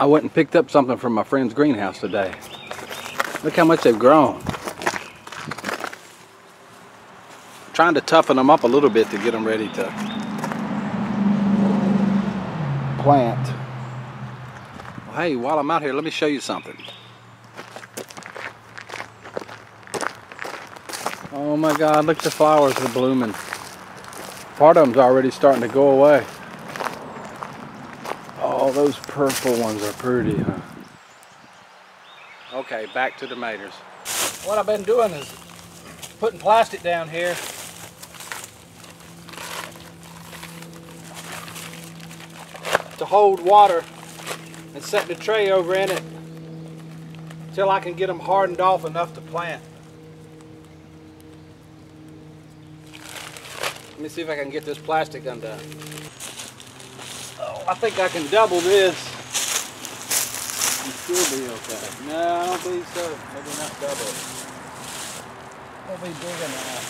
I went and picked up something from my friend's greenhouse today. Look how much they've grown. I'm trying to toughen them up a little bit to get them ready to plant. Well, hey, while I'm out here, let me show you something. Oh my God, look, the flowers are blooming. Part of them's already starting to go away. Oh, those purple ones are pretty, huh? Okay, back to tomatoes. What I've been doing is putting plastic down here to hold water and setting the tray over in it until I can get them hardened off enough to plant. Let me see if I can get this plastic undone. Oh, I think I can double this and still be okay. No, I don't believe so. Maybe not double. Won't be big enough.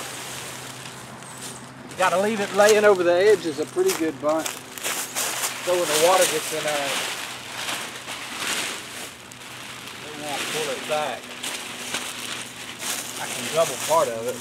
Gotta leave it laying over the edges a pretty good bunch. So when the water gets in there, it won't pull it back. I can double part of it.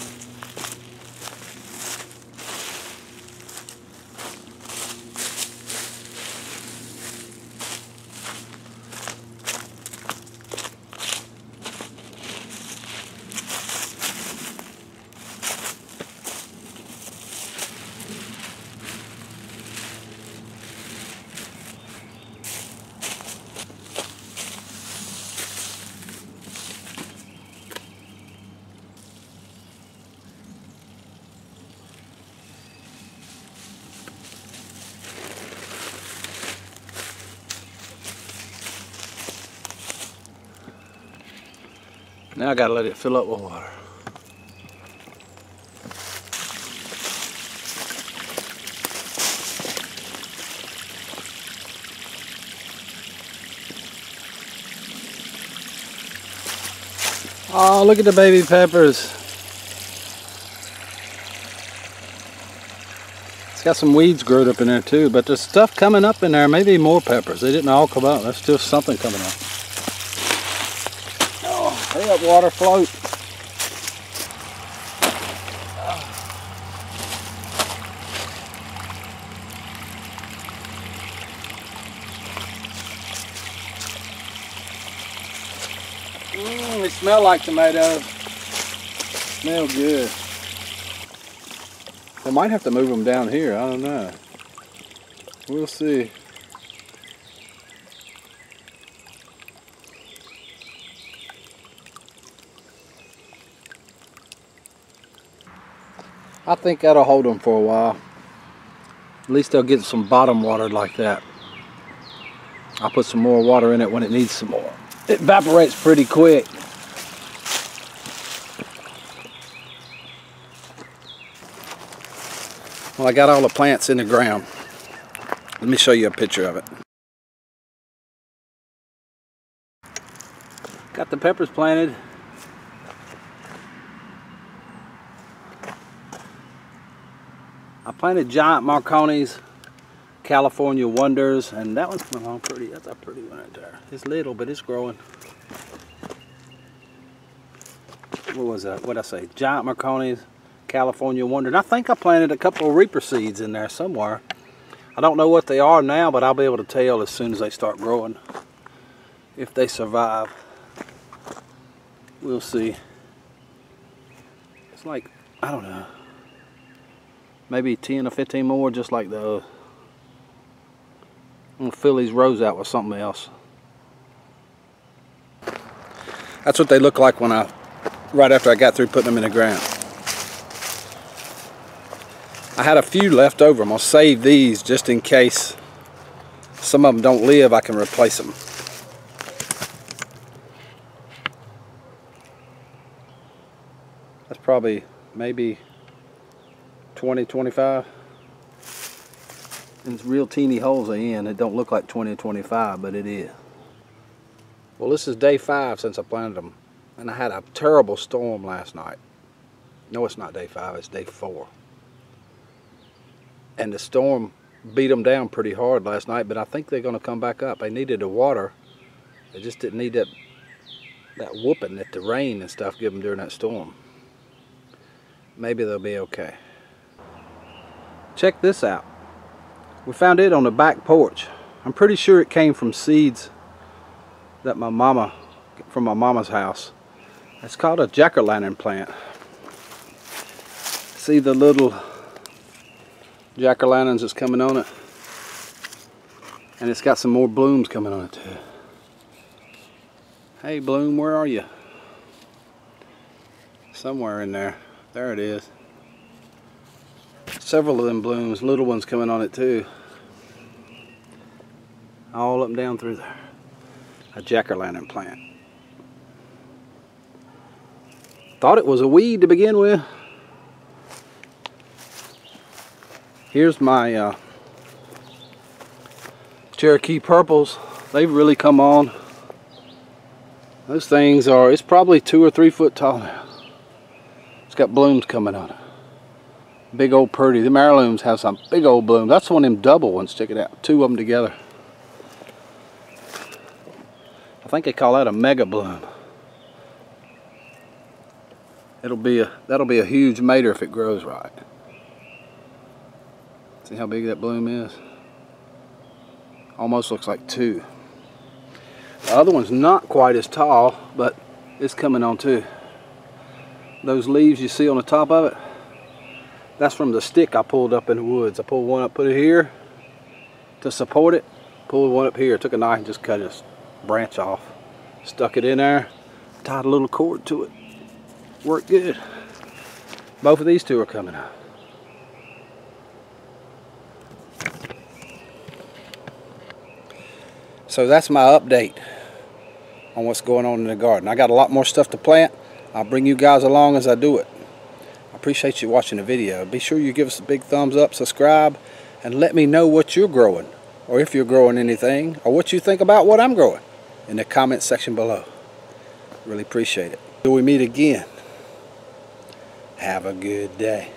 Now I gotta let it fill up with water. Oh, look at the baby peppers. It's got some weeds growing up in there too, but there's stuff coming up in there, maybe more peppers. They didn't all come up, there's still something coming up. Hurry up, water, float. They smell like tomatoes. Smell good. I might have to move them down here, I don't know. We'll see. I think that'll hold them for a while. At least they'll get some bottom water like that. I'll put some more water in it when it needs some more. It evaporates pretty quick. Well, I got all the plants in the ground. Let me show you a picture of it. Got the peppers planted. I planted giant Marconis, California Wonders, and that one's coming along pretty. That's a pretty one right there. It's little, but it's growing. What was that? What'd I say? Giant Marconis, California Wonder. And I think I planted a couple of Reaper seeds in there somewhere. I don't know what they are now, but I'll be able to tell as soon as they start growing. If they survive. We'll see. It's like, I don't know. Maybe 10 or 15 more, just like those. I'm gonna fill these rows out with something else. That's what they look like when right after I got through putting them in the ground. I had a few left over. I'm gonna save these just in case some of them don't live. I can replace them. That's probably maybe 20, 25. And it's real teeny holes in. It don't look like 20 or 25, but it is. Well, this is day 5 since I planted them. And I had a terrible storm last night. No, it's not day 5, it's day 4. And the storm beat them down pretty hard last night, but I think they're going to come back up. They needed the water. They just didn't need that whooping that the rain and stuff give them during that storm. Maybe they'll be okay. Check this out. We found it on the back porch. I'm pretty sure it came from seeds that from my mama's house. It's called a jack-o'-lantern plant. See the little jack-o'-lanterns that's coming on it? And it's got some more blooms coming on it too. Hey bloom, where are you? Somewhere in there. There it is. Several of them blooms, little ones coming on it too. All up and down through there. A jack-o'-lantern plant. Thought it was a weed to begin with. Here's my Cherokee purples. They've really come on. Those things are, it's probably 2 or 3 foot tall now. It's got blooms coming on it. Big old pretty. The heirlooms have some big old blooms. That's one of them double ones. Check it out. 2 of them together. I think they call that a mega bloom. That'll be a huge mater if it grows right. See how big that bloom is? Almost looks like 2. The other one's not quite as tall, but it's coming on too. Those leaves you see on the top of it, that's from the stick I pulled up in the woods. I pulled one up, put it here to support it. Pulled one up here, took a knife and just cut this branch off. Stuck it in there, tied a little cord to it. Worked good. Both of these 2 are coming out. So that's my update on what's going on in the garden. I got a lot more stuff to plant. I'll bring you guys along as I do it. I appreciate you watching the video. Be sure you give us a big thumbs up, subscribe, and let me know what you're growing, or if you're growing anything, or what you think about what I'm growing in the comment section below. Really appreciate it. Till we meet again, have a good day.